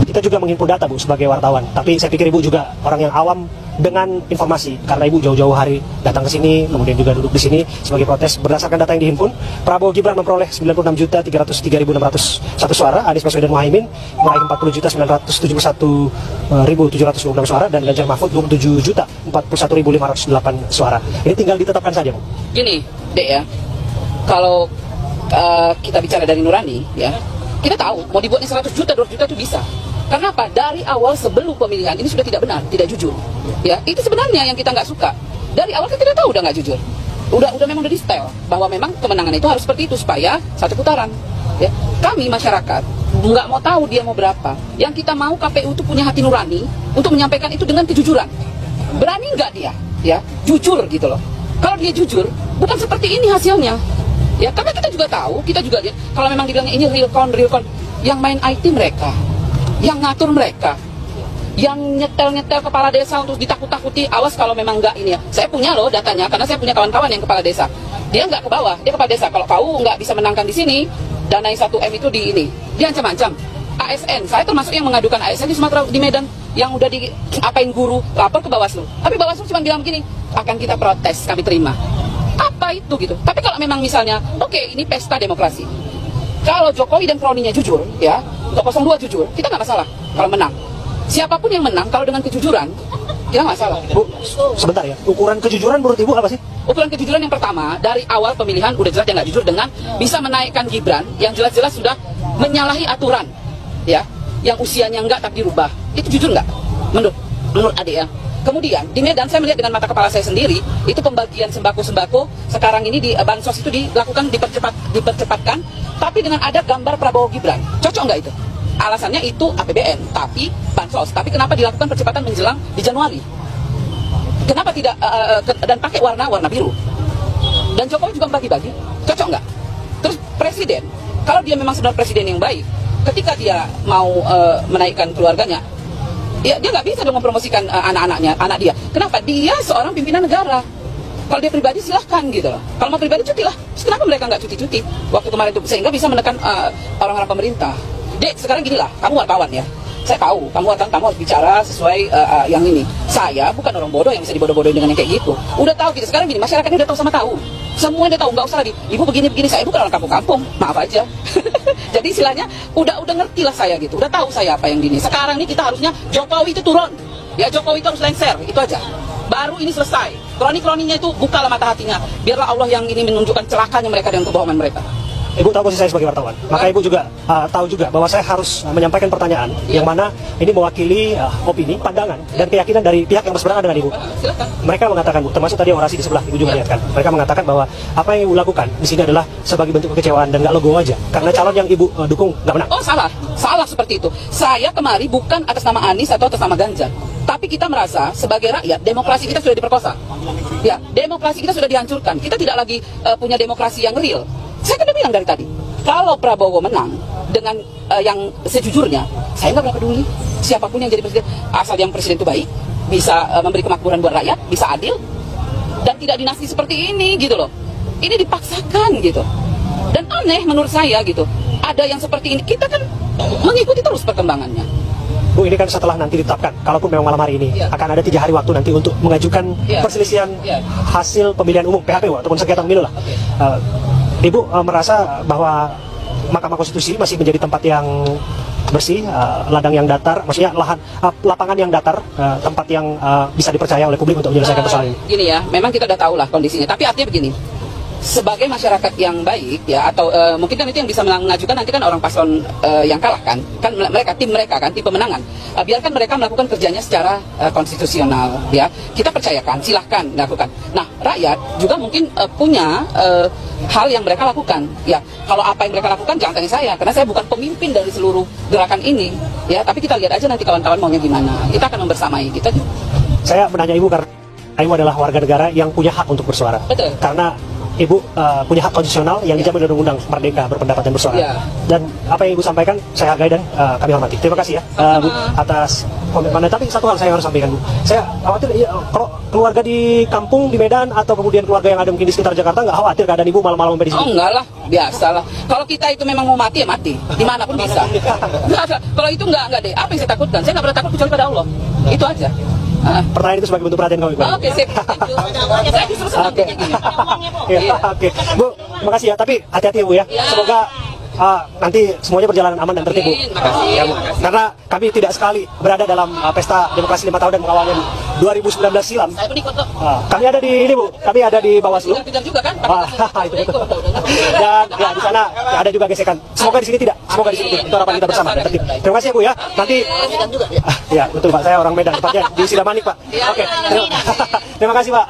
kita juga menghimpun data Bu sebagai wartawan, tapi saya pikir Ibu juga orang yang awam dengan informasi karena Ibu jauh-jauh hari datang ke sini, kemudian juga duduk di sini sebagai protes. Berdasarkan data yang dihimpun, Prabowo Gibran memperoleh 96.303.601 suara, Anies Baswedan Muhaimin meraih 40.971.726 suara, dan Ganjar Mahfud 27.041.508 suara. Ini tinggal ditetapkan saja Bu. Gini Dek ya, kalau kita bicara dari nurani ya, kita tahu mau dibuatnya 100 juta, 200 juta itu bisa. Karena apa? Dari awal sebelum pemilihan ini sudah tidak benar, tidak jujur. Ya, itu sebenarnya yang kita nggak suka. Dari awal kita tahu udah nggak jujur. Udah memang udah di setel bahwa memang kemenangan itu harus seperti itu supaya satu putaran. Ya, kami masyarakat nggak mau tahu dia mau berapa. Yang kita mau KPU itu punya hati nurani untuk menyampaikan itu dengan kejujuran. Berani nggak dia? Ya, jujur gitu loh. Kalau dia jujur, bukan seperti ini hasilnya. Ya, karena kita juga tahu, kita juga lihat kalau memang dibilangnya ini real count, yang main IT mereka, yang ngatur mereka, yang nyetel kepala desa untuk ditakut-takuti, awas kalau memang enggak ini ya. Saya punya loh datanya, karena saya punya kawan-kawan yang kepala desa. Dia enggak ke bawah, dia kepala desa. Kalau kau enggak bisa menangkan di sini, danai 1M itu di ini. Dia ancam-ancam. ASN, saya termasuk yang mengadukan ASN di Sumatera, di Medan, yang udah diapain guru, lapor ke Bawaslu. Tapi Bawaslu cuma bilang begini, akan kita protes, kami terima. Apa itu gitu? Tapi kalau memang misalnya, oke, ini pesta demokrasi. Kalau Jokowi dan kroninya jujur, ya, untuk 02 jujur, kita nggak masalah kalau menang. Siapapun yang menang, kalau dengan kejujuran, kita nggak masalah. Bu, sebentar ya, ukuran kejujuran menurut Ibu apa sih? Ukuran kejujuran yang pertama, dari awal pemilihan udah jelas dia nggak jujur dengan bisa menaikkan Gibran, yang jelas-jelas sudah menyalahi aturan, ya, yang usianya nggak tapi dirubah. Itu jujur nggak? Menurut adik ya. Kemudian di Medan saya melihat dengan mata kepala saya sendiri, itu pembagian sembako sekarang ini di bansos itu dilakukan dipercepatkan, tapi dengan ada gambar Prabowo Gibran. Cocok nggak itu? Alasannya itu APBN, tapi bansos. Tapi kenapa dilakukan percepatan menjelang di Januari? Kenapa tidak dan pakai warna biru? Dan Jokowi juga bagi-bagi. Cocok nggak? Terus presiden, kalau dia memang sebenarnya presiden yang baik, ketika dia mau menaikkan keluarganya, ya, dia nggak bisa dong mempromosikan anak dia. Kenapa? Dia seorang pimpinan negara. Kalau dia pribadi silahkan gitu loh. Kalau mau pribadi cuti lah. Terus kenapa mereka nggak cuti-cuti waktu kemarin itu, sehingga bisa menekan orang-orang pemerintah. Dek, sekarang gini lah, kamu wartawan ya. Saya tahu, kamu harus bicara sesuai yang ini. Saya bukan orang bodoh yang bisa dibodoh-bodohin dengan yang kayak gitu. Udah tahu gitu. Sekarang gini, masyarakat ini udah tahu sama tahu. Semua udah tahu, nggak usah lagi. Ibu begini-begini, saya bukan orang kampung-kampung. Maaf aja. Jadi istilahnya udah ngerti lah saya gitu. Udah tahu saya apa yang gini. Sekarang ini kita harusnya Jokowi itu turun. Ya, Jokowi itu harus lengser, itu aja. Baru ini selesai. Kroni-kroninya itu bukalah mata hatinya. Biarlah Allah yang ini menunjukkan celakanya mereka dan kebohongan mereka. Ibu tahu posisi saya sebagai wartawan, maka Ibu juga tahu juga bahwa saya harus menyampaikan pertanyaan yang mana ini mewakili opini, pandangan, dan keyakinan dari pihak yang berseberangan dengan Ibu. Silakan. Mereka mengatakan, Bu, termasuk tadi orasi di sebelah, Ibu juga lihat kan, mereka mengatakan bahwa apa yang Ibu lakukan di sini adalah sebagai bentuk kekecewaan dan nggak logo aja, karena calon yang Ibu dukung nggak menang. Oh, salah seperti itu. Saya kemari bukan atas nama Anies atau atas nama Ganjar, tapi kita merasa sebagai rakyat demokrasi kita sudah diperkosa. Ya, demokrasi kita sudah dihancurkan. Kita tidak lagi punya demokrasi yang real. Saya kan udah bilang dari tadi, kalau Prabowo menang dengan yang sejujurnya, saya nggak pernah peduli siapapun yang jadi presiden, asal yang presiden itu baik, bisa memberi kemakmuran buat rakyat, bisa adil, dan tidak dinasti seperti ini gitu loh. Ini dipaksakan gitu, dan aneh menurut saya gitu. Ada yang seperti ini, kita kan mengikuti terus perkembangannya. Bu, ini kan setelah nanti ditetapkan, kalaupun memang malam hari ini, akan ada 3 hari waktu nanti untuk mengajukan perselisihan hasil pemilihan umum, PHPU, ataupun sengketa pemilu lah. Ibu merasa bahwa Mahkamah Konstitusi masih menjadi tempat yang bersih, ladang yang datar, maksudnya lapangan yang datar, tempat yang bisa dipercaya oleh publik untuk menyelesaikan persoalan ini? Gini ya, memang kita udah tahu lah kondisinya, tapi artinya begini, sebagai masyarakat yang baik ya, atau mungkin kan itu yang bisa mengajukan nanti kan orang paslon yang kalah kan mereka, tim pemenangan, biarkan mereka melakukan kerjanya secara konstitusional ya, kita percayakan, silahkan lakukan. Nah, rakyat juga mungkin punya hal yang mereka lakukan ya. Kalau apa yang mereka lakukan jangan tanya saya, karena saya bukan pemimpin dari seluruh gerakan ini ya, tapi kita lihat aja nanti kawan-kawan maunya gimana, kita akan membersamai kita. Saya menanya Ibu karena Ibu adalah warga negara yang punya hak untuk bersuara. Betul. Karena Ibu punya hak konstitusional yang dijamin oleh undang-undang, merdeka berpendapat dan bersuara. Dan apa yang Ibu sampaikan saya hargai dan kami hormati. Terima kasih ya Bu atas komitmennya. Tapi satu hal saya harus sampaikan, Bu. Saya khawatir ya, kalau keluarga di kampung di Medan atau kemudian keluarga yang ada mungkin di sekitar Jakarta nggak khawatir keadaan Ibu malam-malam sampai di sini? Oh enggak lah, biasa lah. Kalau kita itu memang mau mati ya mati, dimanapun bisa. Nggak ada. Kalau itu enggak deh. Apa yang saya takutkan? Saya nggak pernah takut kecuali pada Allah. Itu aja. Pertanyaan itu sebagai bentuk perhatian kami, Pak. Oke, sip. Saya justru senang Oke. kayak gini. Ya, oke. Bu, terima kasih ya. Tapi hati-hati ya, Bu ya. Semoga nanti semuanya berjalan aman dan tertib, Bu. Makasih. Ya, Bu. Karena kami tidak sekali berada dalam pesta demokrasi 5 tahun dan mengawalnya 2019 silam. Saya penikut kok. Kami ada di ini, Bu. Kami ada di Bawaslu. Kejar juga kan? Itu betul. Dan ya di sana ya, ada juga gesekan. Semoga di sini tidak. Semoga di sini tidak. Itu harapan kita bersama dan tertib. Terima kasih ya, Bu ya. Nanti Medan juga ya. ya betul, Pak. Saya orang Medan, tepatnya di Sidamanik, Pak. Oke. Terima kasih, Pak.